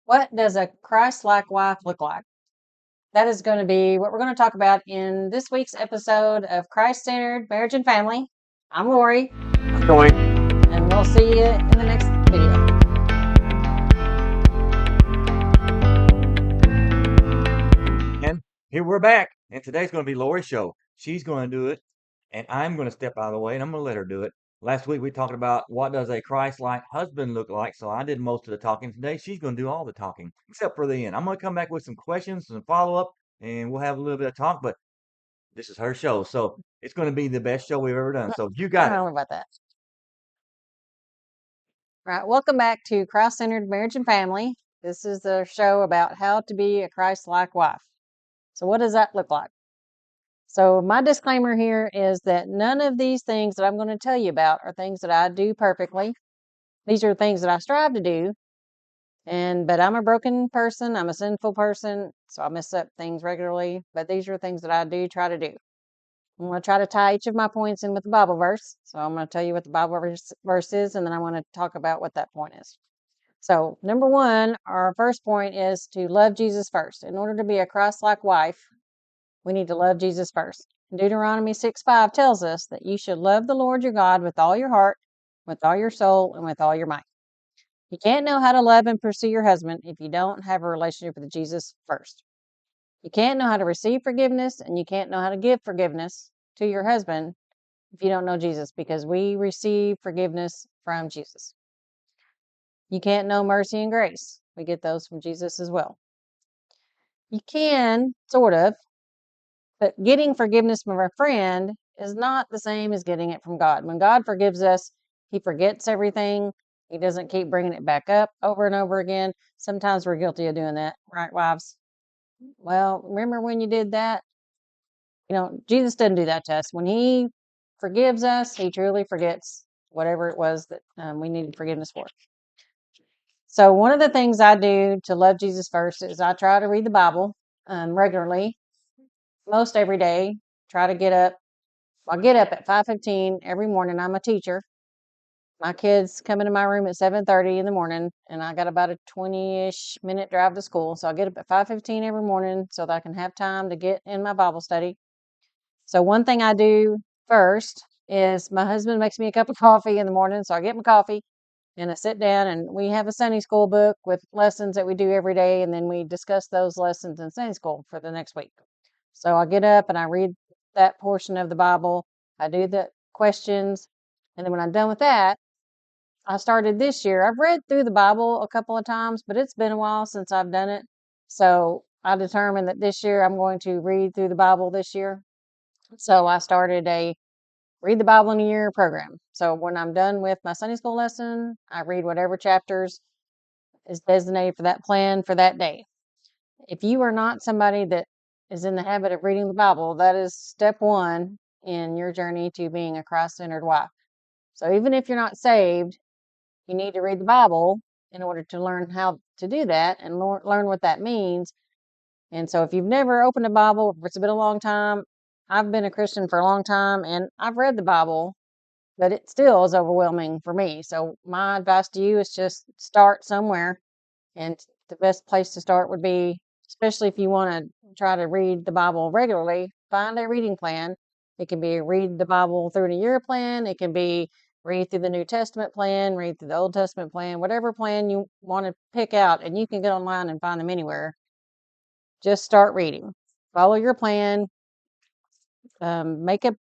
What does a Christ-like wife look like? That is going to be what we're going to talk about in this week's episode of Christ-Centered Marriage and Family. I'm Lori, Joy. and we'll see you in the next video. And here we're back. And today's going to be Lori's show. She's going to do it, and I'm going to step out of the way, and I'm going to let her do it. Last week we talked about what does a Christ-like husband look like, so I did most of the talking. Today she's going to do all the talking, except for the end. I'm going to come back with some questions, some follow-up, and we'll have a little bit of talk, but this is her show, so it's going to be the best show we've ever done. So you I got don't it. know about that. Right. Welcome back to Christ-Centered Marriage and Family. This is the show about how to be a Christ-like wife. So what does that look like? So my disclaimer here is that none of these things that I'm going to tell you about are things that I do perfectly. These are things that I strive to do. But I'm a broken person. I'm a sinful person. So I mess up things regularly. But these are things that I do try to do. I'm going to try to tie each of my points in with the Bible verse. So I'm going to tell you what the Bible verse is, and then I want to talk about what that point is. So, number one, our first point is to love Jesus first. In order to be a Christ-like wife, we need to love Jesus first. Deuteronomy 6:5 tells us that you should love the Lord your God with all your heart, with all your soul, and with all your might. You can't know how to love and pursue your husband if you don't have a relationship with Jesus first. You can't know how to receive forgiveness, and you can't know how to give forgiveness to your husband if you don't know Jesus, because we receive forgiveness from Jesus. You can't know mercy and grace. We get those from Jesus as well. You can, sort of, but getting forgiveness from a friend is not the same as getting it from God. When God forgives us, He forgets everything. He doesn't keep bringing it back up over and over again. Sometimes we're guilty of doing that, right, wives? Well, remember when you did that? Jesus doesn't do that to us. When He forgives us, He truly forgets whatever it was that we needed forgiveness for. So, one of the things I do to love Jesus first is I try to read the Bible regularly, most every day. Try to get up. I get up at 5:15 every morning. I'm a teacher. My kids come into my room at 7:30 in the morning, and I got about a 20-ish minute drive to school. So I get up at 5:15 every morning so that I can have time to get in my Bible study. So one thing I do first is my husband makes me a cup of coffee in the morning. So I get my coffee and I sit down, and we have a Sunday school book with lessons that we do every day. And then we discuss those lessons in Sunday school for the next week. So I get up and I read that portion of the Bible. I do the questions. And then when I'm done with that, I started this year. I've read through the Bible a couple of times, but it's been a while since I've done it. So I determined that this year I'm going to read through the Bible this year. So I started a read the Bible in a year program. So when I'm done with my Sunday school lesson, I read whatever chapters is designated for that plan for that day. If you are not somebody that is in the habit of reading the Bible, that is step one in your journey to being a Christ-centered wife. So even if you're not saved, you need to read the Bible in order to learn how to do that and learn what that means. And so if you've never opened a Bible, if it's been a long time, I've been a Christian for a long time and I've read the Bible, but it still is overwhelming for me. So my advice to you is just start somewhere. And the best place to start would be, especially if you want to try to read the Bible regularly, find a reading plan. It can be read the Bible through a year plan. It can be read through the New Testament plan, read through the Old Testament plan, whatever plan you want to pick out. And you can get online and find them anywhere. Just start reading. Follow your plan. Make a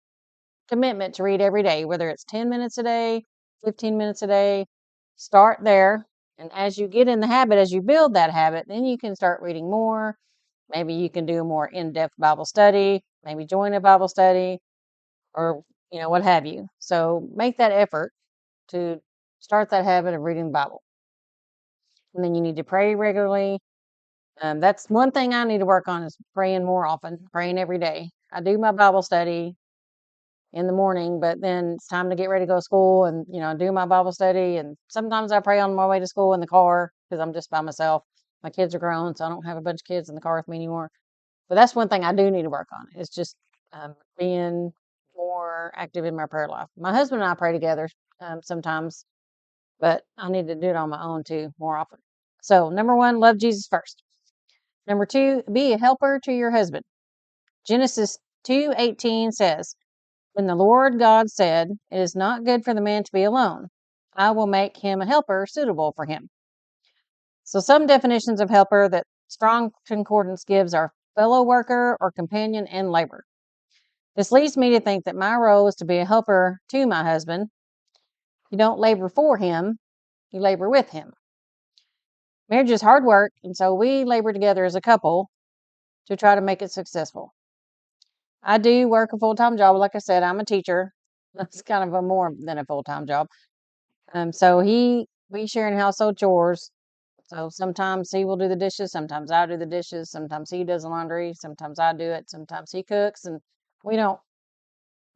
commitment to read every day, whether it's 10 minutes a day, 15 minutes a day. Start there. And as you get in the habit, as you build that habit, then you can start reading more. Maybe you can do a more in-depth Bible study, maybe join a Bible study, or what have you. So make that effort to start that habit of reading the Bible. And then you need to pray regularly. That's one thing I need to work on, is praying more often, praying every day. I do my Bible study in the morning, but then it's time to get ready to go to school and, do my Bible study. And sometimes I pray on my way to school in the car because I'm just by myself. My kids are grown, so I don't have a bunch of kids in the car with me anymore. But that's one thing I do need to work on. It's just being more active in my prayer life. My husband and I pray together sometimes, but I need to do it on my own too more often. So, number one, love Jesus first. Number two, be a helper to your husband. Genesis 2:18 says, when the Lord God said, it is not good for the man to be alone. I will make him a helper suitable for him. So some definitions of helper that Strong Concordance gives are fellow worker or companion in labor. This leads me to think that my role is to be a helper to my husband. You don't labor for him, you labor with him. Marriage is hard work, and so we labor together as a couple to try to make it successful. I do work a full-time job. Like I said, I'm a teacher. That's kind of a more than a full-time job. So we share in household chores. So sometimes he will do the dishes, sometimes I do the dishes, sometimes he does the laundry, sometimes I do it, sometimes he cooks, and we don't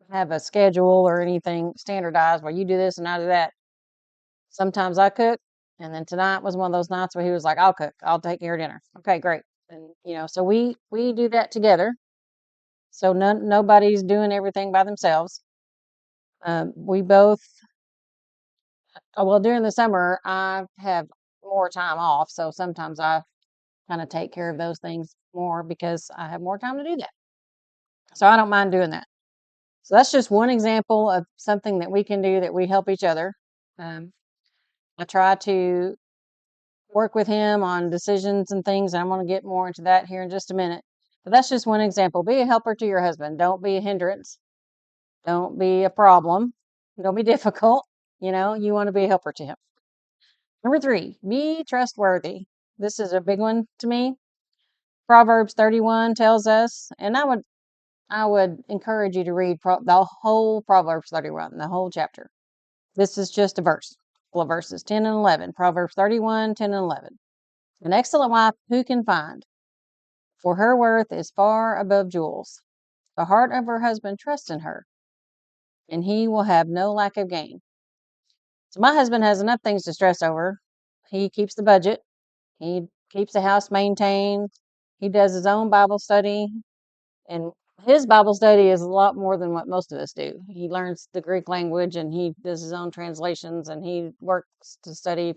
have a schedule or anything standardized where you do this and I do that. Sometimes I cook, and then tonight was one of those nights where he was like, "I'll cook, I'll take care of dinner." Okay, great. And so we do that together. So nobody's doing everything by themselves. We both well, during the summer I have more time off, so sometimes I kind of take care of those things more because I have more time to do that. So I don't mind doing that. So that's just one example of something that we can do that we help each other. Um, I try to work with him on decisions and things. And I'm going to get more into that here in just a minute. But that's just one example. Be a helper to your husband. Don't be a hindrance. Don't be a problem. Don't be difficult. You want to be a helper to him. Number three, be trustworthy. This is a big one to me. Proverbs 31 tells us, and I would encourage you to read the whole Proverbs 31, the whole chapter. This is just a verse, well, verses 10 and 11. Proverbs 31, 10 and 11. An excellent wife who can find? For her worth is far above jewels. The heart of her husband trusts in her, and he will have no lack of gain. So my husband has enough things to stress over. He keeps the budget. He keeps the house maintained. He does his own Bible study. And his Bible study is a lot more than what most of us do. He learns the Greek language and he does his own translations and he works to study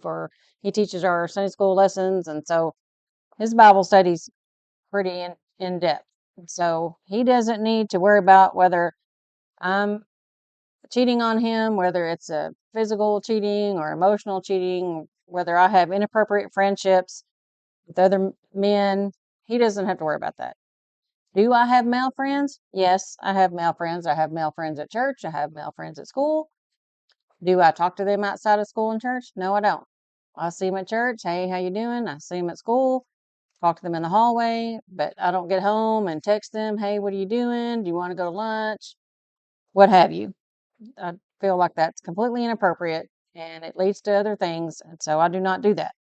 he teaches our Sunday school lessons. And so his Bible study's pretty in depth. So he doesn't need to worry about whether I'm cheating on him, whether it's a physical cheating or emotional cheating, whether I have inappropriate friendships with other men. He doesn't have to worry about that. Do I have male friends? Yes, I have male friends. I have male friends at church. I have male friends at school. Do I talk to them outside of school and church? No, I don't. I see them at church. Hey, how you doing? I see them at school. Talk to them in the hallway, but I don't get home and text them. Hey, what are you doing? Do you want to go to lunch? What have you? I feel like that's completely inappropriate and it leads to other things. And so I do not do that.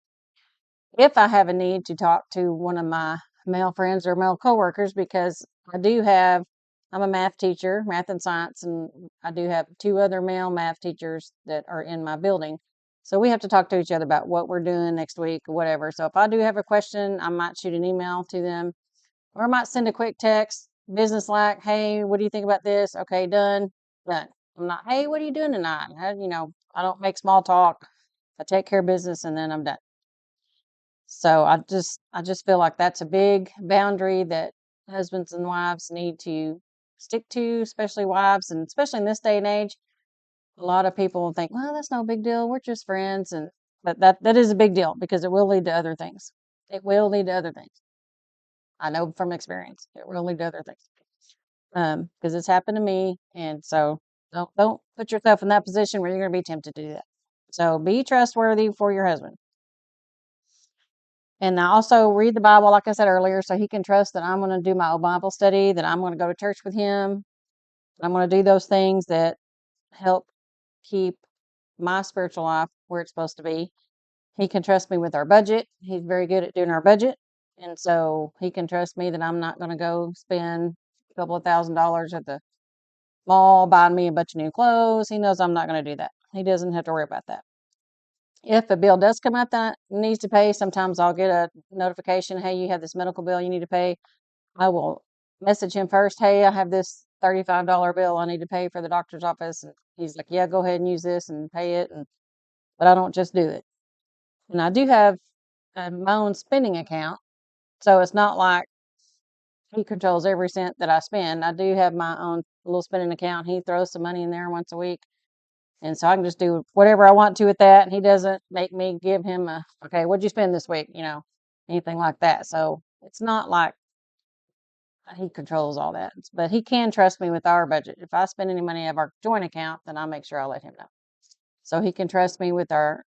If I have a need to talk to one of my male friends or male coworkers, because I'm a math teacher, math and science, and I do have two other male math teachers that are in my building. So we have to talk to each other about what we're doing next week or whatever. So if I do have a question, I might shoot an email to them or I might send a quick text, business like, hey, what do you think about this? Okay, done, done. I'm not, hey, what are you doing tonight? I don't make small talk. I take care of business and then I'm done. So I just feel like that's a big boundary that husbands and wives need to stick to, especially wives, and especially in this day and age. A lot of people think, well, that's no big deal. We're just friends, but that is a big deal because it will lead to other things. It will lead to other things. I know from experience, it will lead to other things. Because it's happened to me, and so don't put yourself in that position where you're going to be tempted to do that. So be trustworthy for your husband. And I also read the Bible, like I said earlier, so he can trust that I'm going to do my own Bible study, that I'm going to go to church with him. I'm going to do those things that help keep my spiritual life where it's supposed to be. He can trust me with our budget. He's very good at doing our budget. And so he can trust me that I'm not going to go spend a couple of $1,000s at the mall buying me a bunch of new clothes. He knows I'm not going to do that. He doesn't have to worry about that. If a bill does come up that needs to pay, sometimes I'll get a notification, hey, you have this medical bill you need to pay. I will message him first, hey, I have this $35 bill I need to pay for the doctor's office. And he's like, yeah, go ahead and use this and pay it. But I don't just do it. And I do have my own spending account. So it's not like he controls every cent that I spend. I do have my own little spending account. He throws some money in there once a week. And so I can just do whatever I want to with that. And he doesn't make me give him okay, what'd you spend this week? Anything like that. So it's not like he controls all that. But he can trust me with our budget. If I spend any money out of our joint account, then I'll make sure I'll let him know. So he can trust me with our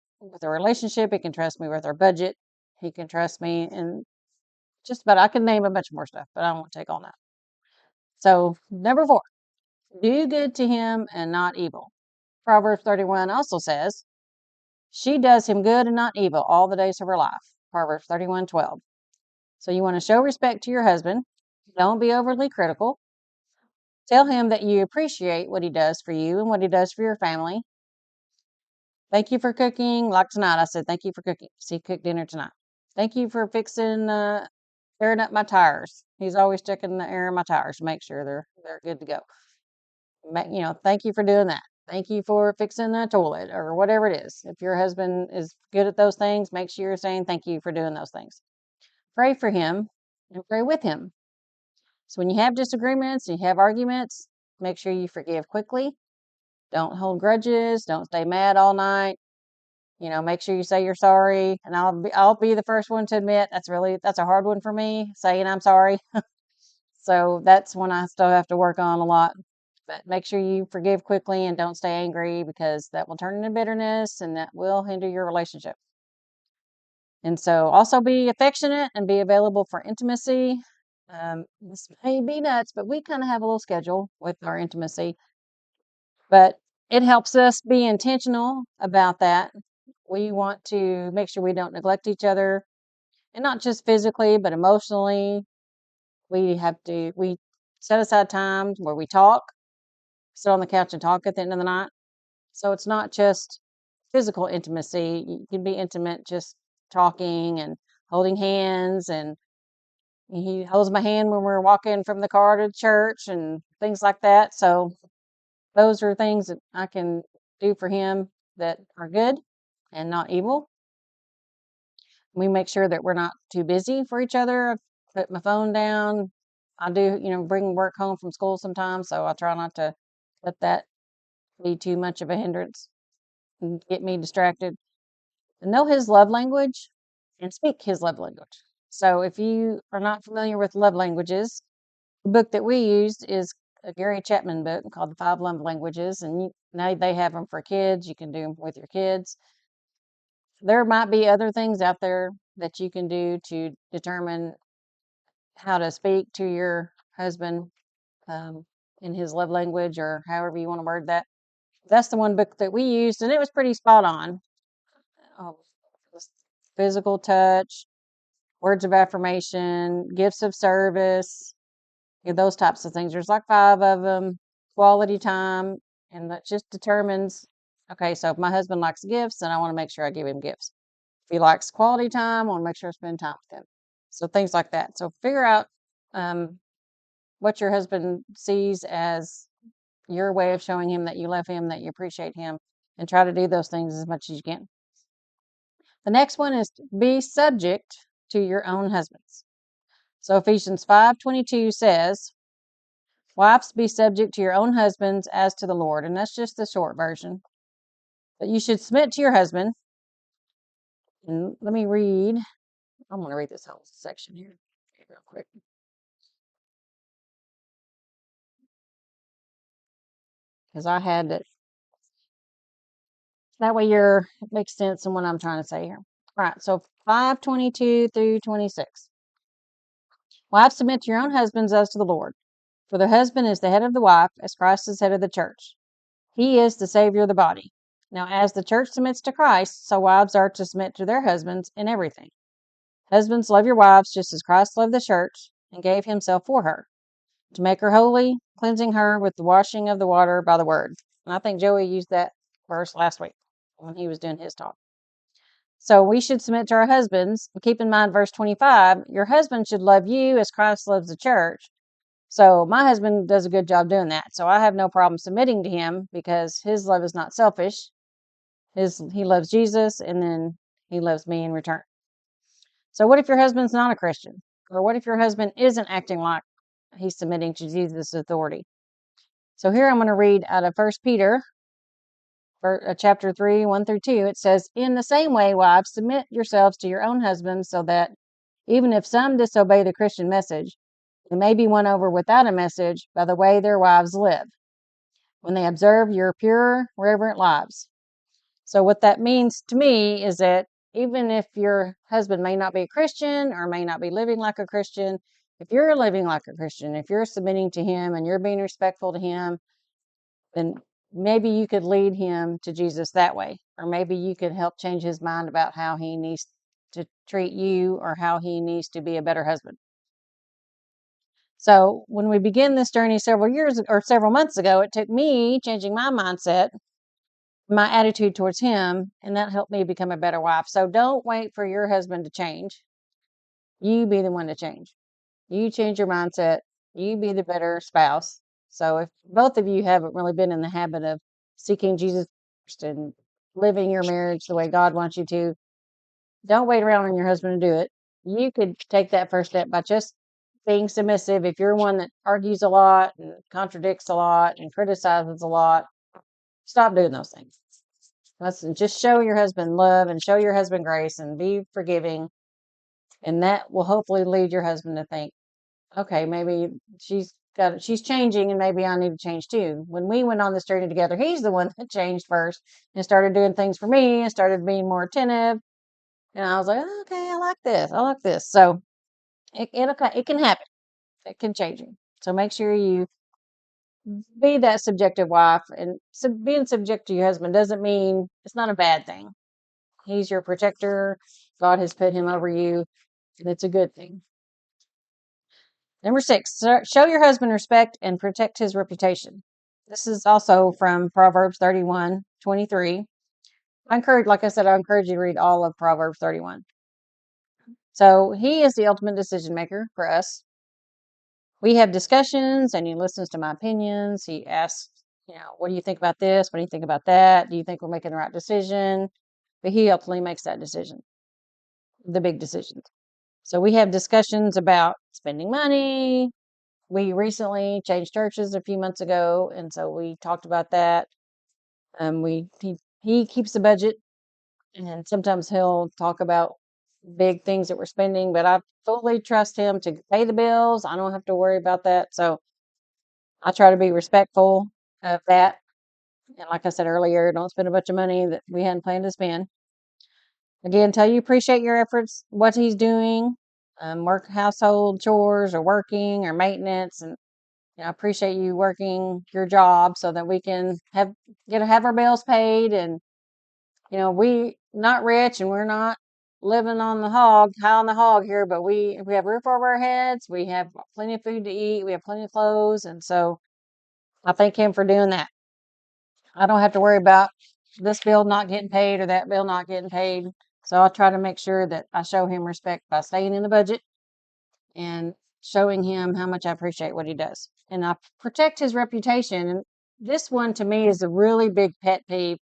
relationship. He can trust me with our budget. He can trust me in just about, I can name a bunch more stuff, but I won't take all that. So number 4, do good to him and not evil. Proverbs 31 also says, she does him good and not evil all the days of her life. Proverbs 31:12. So you want to show respect to your husband. Don't be overly critical. Tell him that you appreciate what he does for you and what he does for your family. Thank you for cooking. Like tonight, I said, thank you for cooking. See, cook dinner tonight. Thank you for fixing, airing up my tires. He's always checking the air in my tires to make sure they're good to go. Thank you for doing that. Thank you for fixing the toilet or whatever it is. If your husband is good at those things, make sure you're saying thank you for doing those things. Pray for him and pray with him. So when you have disagreements and you have arguments, make sure you forgive quickly. Don't hold grudges. Don't stay mad all night. Make sure you say you're sorry. And I'll be the first one to admit that's a hard one for me, saying I'm sorry. So that's one I still have to work on a lot. But make sure you forgive quickly and don't stay angry, because that will turn into bitterness and that will hinder your relationship. And so also be affectionate and be available for intimacy. This may be nuts, but we kind of have a little schedule with our intimacy. But it helps us be intentional about that. We want to make sure we don't neglect each other, and not just physically, but emotionally. We set aside times where we talk, sit on the couch and talk at the end of the night. So it's not just physical intimacy. You can be intimate just talking and holding hands. And he holds my hand when we're walking from the car to church and things like that. So those are things that I can do for him that are good and not evil. We make sure that we're not too busy for each other. I put my phone down. I do, bring work home from school sometimes, so I try not to let that be too much of a hindrance and get me distracted. Know his love language and speak his love language. So if you are not familiar with love languages, the book that we used is a Gary Chapman book called The 5 Love Languages, and now they have them for kids. You can do them with your kids. There might be other things out there that you can do to determine how to speak to your husband in his love language, or however you want to word that. That's the one book that we used, and it was pretty spot on. Physical touch, words of affirmation, gifts of service, those types of things. There's like 5 of them. Quality time, and that just determines, okay, so if my husband likes gifts, then I want to make sure I give him gifts. If he likes quality time, I want to make sure I spend time with him. So things like that. So figure out what your husband sees as your way of showing him that you love him, that you appreciate him, and try to do those things as much as you can. The next one is be subject to your own husbands. So Ephesians 5:22 says, wives, be subject to your own husbands as to the Lord. And that's just the short version. But you should submit to your husband. And let me read. I'm going to read this whole section here real quick. Because I had it. That way it makes sense in what I'm trying to say here. All right, so 5:22 through 26. Wives, submit to your own husbands as to the Lord. For the husband is the head of the wife, as Christ is head of the church. He is the Savior of the body. Now, as the church submits to Christ, so wives are to submit to their husbands in everything. Husbands, love your wives just as Christ loved the church and gave himself for her, to make her holy, cleansing her with the washing of the water by the word. And I think Joey used that verse last week when he was doing his talk. So we should submit to our husbands. Keep in mind verse 25, your husband should love you as Christ loves the church. So my husband does a good job doing that. So I have no problem submitting to him, because his love is not selfish. He loves Jesus, and then he loves me in return. So what if your husband's not a Christian? Or what if your husband isn't acting like he's submitting to Jesus' authority? So here I'm going to read out of 1 Peter chapter 3, 1 through 2. It says, "In the same way, wives, submit yourselves to your own husbands, so that even if some disobey the Christian message, they may be won over without a message by the way their wives live, when they observe your pure, reverent lives." So what that means to me is that even if your husband may not be a Christian or may not be living like a Christian, if you're living like a Christian, if you're submitting to him and you're being respectful to him, then maybe you could lead him to Jesus that way. Or maybe you could help change his mind about how he needs to treat you or how he needs to be a better husband. So when we began this journey several years or several months ago, it took me changing my mindset, my attitude towards him, and that helped me become a better wife. So don't wait for your husband to change. You be the one to change. You change your mindset. You be the better spouse. So if both of you haven't really been in the habit of seeking Jesus first and living your marriage the way God wants you to, don't wait around on your husband to do it. You could take that first step by just being submissive. If you're one that argues a lot and contradicts a lot and criticizes a lot, stop doing those things. Just show your husband love and show your husband grace and be forgiving. And that will hopefully lead your husband to think, okay, maybe she's changing and maybe I need to change too. When we went on this journey together, he's the one that changed first and started doing things for me and started being more attentive. And I was like, okay, I like this. I like this. So it can happen. It can change you. So make sure you be that subjective wife. And being subject to your husband doesn't mean it's not a bad thing. He's your protector. God has put him over you, and it's a good thing. Number 6, show your husband respect and protect his reputation. This is also from Proverbs 31:23. Like I said, I encourage you to read all of Proverbs 31. So he is the ultimate decision maker for us. We have discussions and he listens to my opinions. He asks, what do you think about this? What do you think about that? Do you think we're making the right decision? But he ultimately makes that decision, the big decisions. So we have discussions about spending money. We recently changed churches a few months ago, and so we talked about that. He keeps the budget, and sometimes he'll talk about big things that we're spending, but I fully trust him to pay the bills. I don't have to worry about that. So I try to be respectful of that. And like I said earlier, don't spend a bunch of money that we hadn't planned to spend. Again, tell you appreciate your efforts, what he's doing, work household chores or working or maintenance, and I appreciate you working your job so that we can have our bills paid. And we not rich and we're not living on the high on the hog here, but we have a roof over our heads, we have plenty of food to eat, we have plenty of clothes, and so I thank him for doing that. I don't have to worry about this bill not getting paid or that bill not getting paid. So I try to make sure that I show him respect by staying in the budget and showing him how much I appreciate what he does. And I protect his reputation. And this one to me is a really big pet peeve.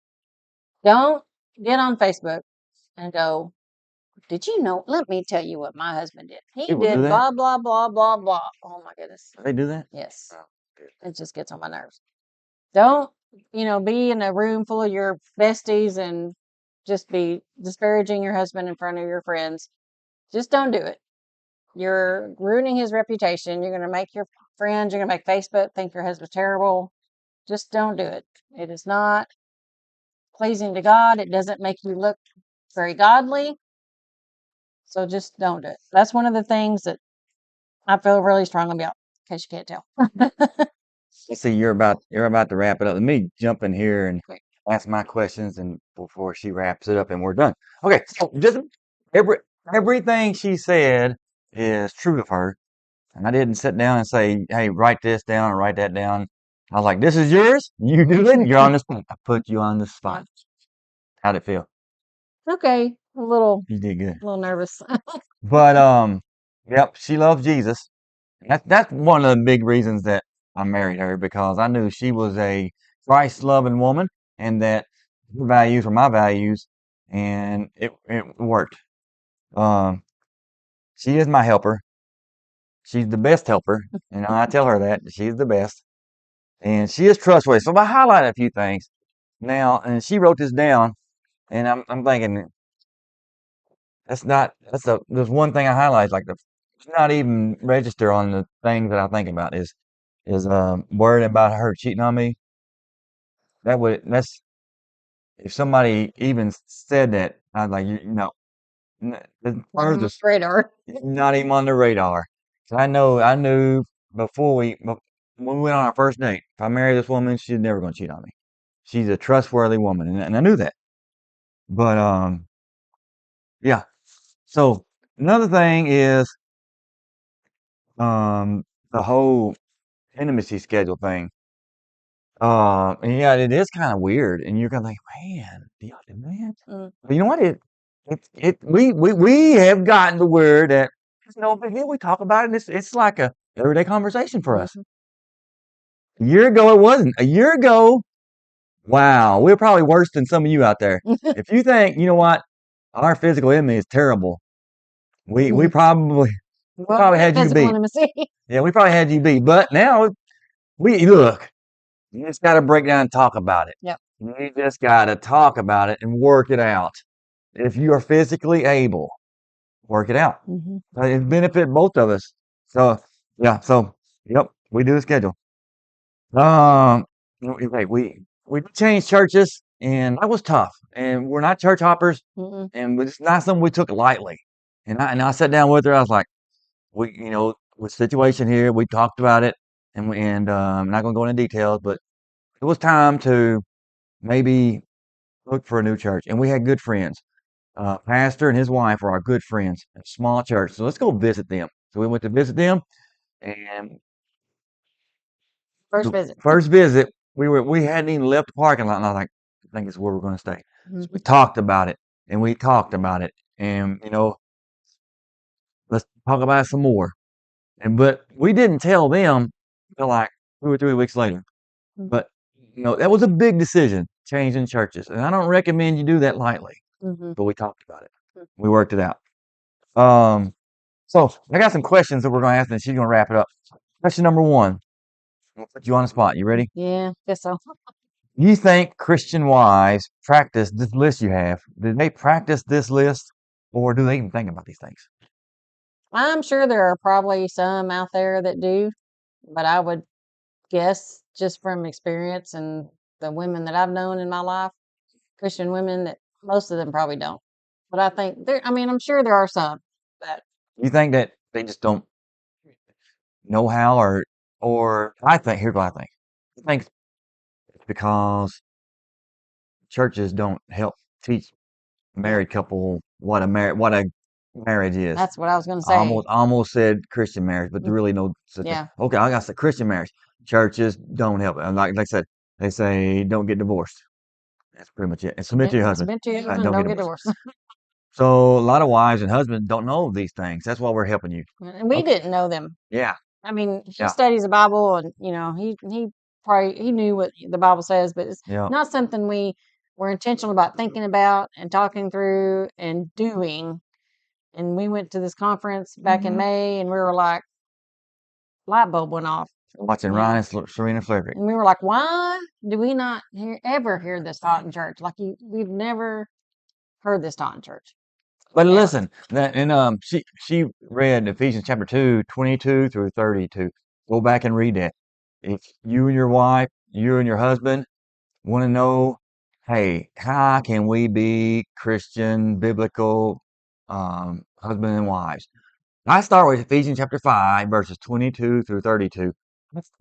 Don't get on Facebook and go, did you know? Let me tell you what my husband did. He People do did that. blah, blah, blah, blah, blah. Oh my goodness. They do that. Yes. Oh, good. It just gets on my nerves. Don't, be in a room full of your besties and just be disparaging your husband in front of your friends. Just don't do it. You're ruining his reputation. You're going to make your friends, you're going to make Facebook think your husband's terrible. Just don't do it. It is not pleasing to God. It doesn't make you look very godly. So just don't do it. That's one of the things that I feel really strongly about, in case you can't tell. Let's see, you're about to wrap it up. Let me jump in here and Okay. ask my questions and before she wraps it up and we're done. Okay, so just every everything she said is true of her. And I didn't sit down and say, hey, write this down and write that down. I was like, this is yours. You do it. You're on the spot. I put you on the spot. How'd it feel? Okay. A little, You did good. little nervous. But yep, she loves Jesus. That's one of the big reasons that I married her because I knew she was a Christ loving woman and that her values were my values and it worked. Um She is my helper. She's the best helper. I tell her that she's the best, and she is trustworthy. So I highlighted a few things now, and she wrote this down, and I'm thinking there's one thing I highlight like it's not even register on the things that I think about is worried about her cheating on me. That's if somebody even said that, I'd like as far as Radar. not even on the radar. So I knew when we went on our first date, if I marry this woman, she's never going to cheat on me. She's a trustworthy woman, and I knew that. But yeah. So another thing is um, the whole intimacy schedule thing. And yeah, it is kind of weird, and you're gonna think, man, do y'all do that? But you know what? We have gotten to where that it's no big deal. We talk about it, and it's like a everyday conversation for us. A year ago, it wasn't. A year ago, wow, we're probably worse than some of you out there. If you think, you know what, our physical enemy is terrible, we probably had you Physical beat. intimacy. Yeah, we probably had you beat. But now we look. You just got to break down and talk about it. Yep. You just got to talk about it and work it out. If you are physically able, work it out. It benefit both of us. So yeah, yep, we do the schedule. Okay, we changed churches, and that was tough. And we're not church hoppers, and it's not something we took lightly. And I sat down with her. I was like, with situation here, we talked about it, and I'm not going to go into details, but it was time to maybe look for a new church. And we had good friends. Pastor and his wife are our good friends at a small church. So let's go visit them. So we went to visit them, and first visit, we hadn't even left the parking lot, and I was like, I think it's where we're going to stay. So we talked about it, and we talked about it, and let's talk about it some more. But we didn't tell them until like 2 or 3 weeks later. But that was a big decision, changing churches, and I don't recommend you do that lightly. But we talked about it. We worked it out. So I got some questions that we're going to ask, and she's going to wrap it up. Question number one. I'll put you on the spot. You ready? Yeah, guess so. You think Christian wives practice this list you have? Did they practice this list, or do they even think about these things? I'm sure there are probably some out there that do, but I would guess just from experience and the women that I've known in my life, Christian women, that most of them probably don't. But I think I'm sure there are some, but You think that they just don't know how, or I think here's what I think. I think it's because churches don't help teach married couple what a marriage is. that's what I was going to I say. almost said Christian marriage, but there really no such thing. Yeah. Okay, I got to say Christian marriage. Churches don't help it. And like I said, they say don't get divorced. That's pretty much it. And submit to your husband. Submit to your husband, Don't don't get get divorced. divorced. So a lot of wives and husbands don't know these things. That's why we're helping you. And we didn't know them. Yeah. I mean, he Yeah. studies the Bible, and he probably he knew what the Bible says, but it's Yeah. not something we were intentional about thinking about and talking through and doing. And we went to this conference back in May, and we were like, light bulb went off. Watching Ryan and Serena Frederick. And we were like, why do we not ever hear this taught in church? Like we've never heard this taught in church. But listen, she read Ephesians chapter 2, 22 through 32. Go back and read that. If you and your wife, you and your husband want to know, hey, how can we be Christian, biblical husband and wives? I start with Ephesians chapter 5, verses 22 through 32.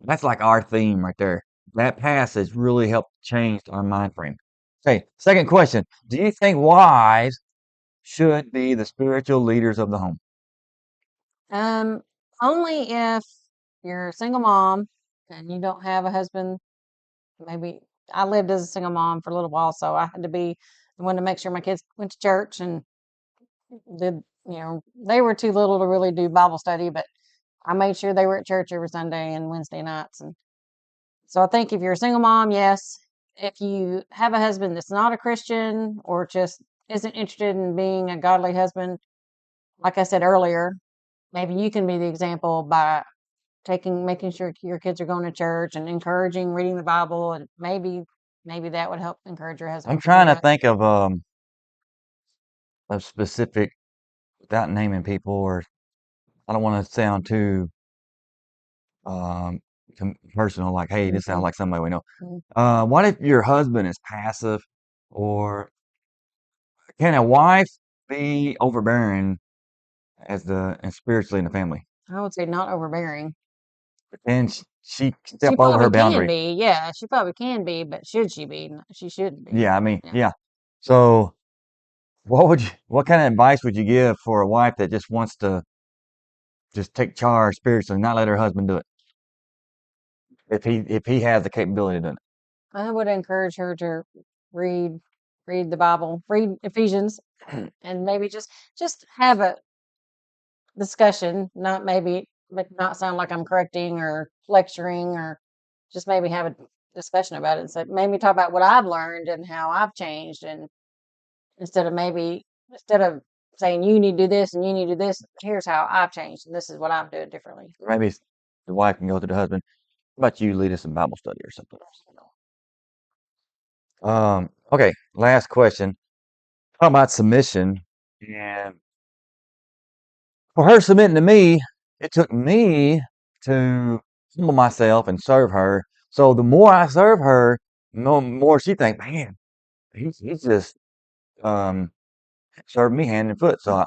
That's like our theme right there. That passage really helped change our mind frame. Okay, second question. Do you think wives should be the spiritual leaders of the home? Only if you're a single mom and you don't have a husband. Maybe I lived as a single mom for a little while, so I had to be the one to make sure my kids went to church and did, they were too little to really do Bible study, but I made sure they were at church every Sunday and Wednesday nights. And so I think if you're a single mom, yes. If you have a husband that's not a Christian or just isn't interested in being a godly husband, like I said earlier, maybe you can be the example by making sure your kids are going to church and encouraging reading the Bible, and maybe that would help encourage your husband I'm to do trying to that. think of a specific, without naming people, or I don't want to sound too um personal, like, hey, this sounds Mhm. like somebody we know. Mm. What if your husband is passive, or can a wife be overbearing and spiritually in the family? I would say not overbearing. And she She step over her probably can boundary. be, yeah, she probably can be, but should she be? She shouldn't be. Yeah, I mean, Yeah. yeah. So what kind of advice would you give for a wife that just wants to just take charge spiritually, not let her husband do it, if he has the capability of doing it? I would encourage her to read read the Bible, read Ephesians, and maybe just have a discussion, not maybe but not sound like I'm correcting or lecturing, or just maybe have a discussion about it and say maybe talk about what I've learned and how I've changed, and instead of saying you need to do this and you need to do this, here's how I've changed and this is what I'm doing differently. Maybe the wife can go to the husband. How about you lead us in Bible study or something? Okay, last question. How about submission? And for her submitting to me, it took me to humble myself and serve her. So the more I serve her, the more she thinks, man, he's just um serving me hand and foot. So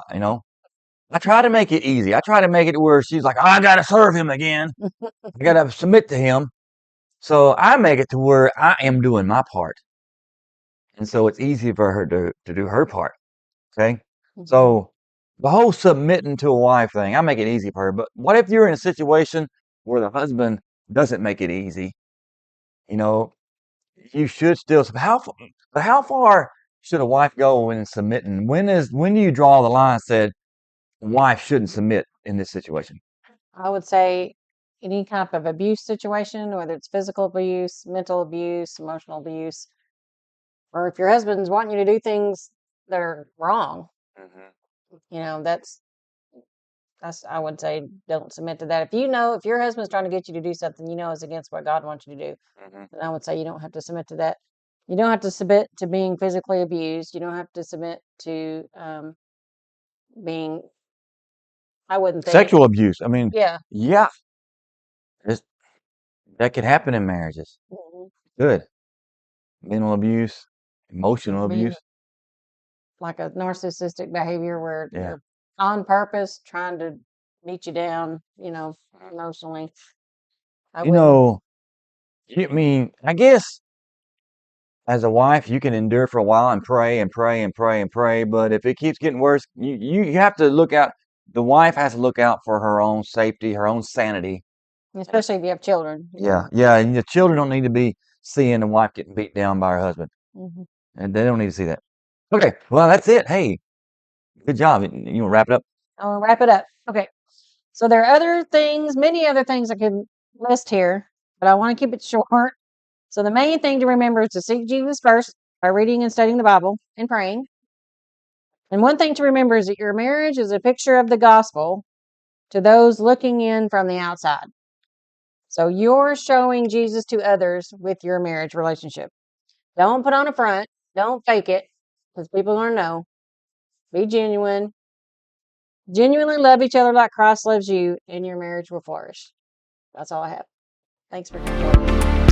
I try to make it easy. I try to make it where she's like, oh, I gotta serve him again. I gotta submit to him. So I make it to where I am doing my part. And so it's easy for her to do her part. Okay. Mhm. So the whole submitting to a wife thing, I make it easy for her. But what if you're in a situation where the husband doesn't make it easy? You know, you should still. How far should a wife go when submitting? When do you draw the line? Said wife shouldn't submit in this situation. I would say any type of abuse situation, whether it's physical abuse, mental abuse, emotional abuse, or if your husband's wanting you to do things that are wrong, Hmm. that's I would say don't submit to that. If your husband's trying to get you to do something is against what God wants you to do, Hmm. then I would say you don't have to submit to that. You don't have to submit to being physically abused. You don't have to submit to being. I wouldn't think. Sexual abuse. I mean, Yeah. yeah, it's, that could happen in marriages. Mhm. Good. Mental abuse, Or emotional being abuse. like a narcissistic behavior where Yeah. they're on purpose trying to beat you down, emotionally. I You wouldn't. know, I mean, I guess as a wife, you can endure for a while and pray and pray and pray and pray. But if it keeps getting worse, you have to look out. The wife has to look out for her own safety, her own sanity. Especially if you have children. Yeah, yeah. And the children don't need to be seeing the wife getting beat down by her husband, Mhm. and they don't need to see that. Okay, well, that's it. Hey, good job. You want to wrap it up? I'll wrap it up. Okay. So there are many other things I could list here, but I want to keep it short. So the main thing to remember is to seek Jesus first by reading and studying the Bible and praying. And one thing to remember is that your marriage is a picture of the gospel to those looking in from the outside. So you're showing Jesus to others with your marriage relationship. Don't put on a front. Don't fake it because people are going to know. Be genuine. Genuinely love each other like Christ loves you, and your marriage will flourish. That's all I have. Thanks for joining me.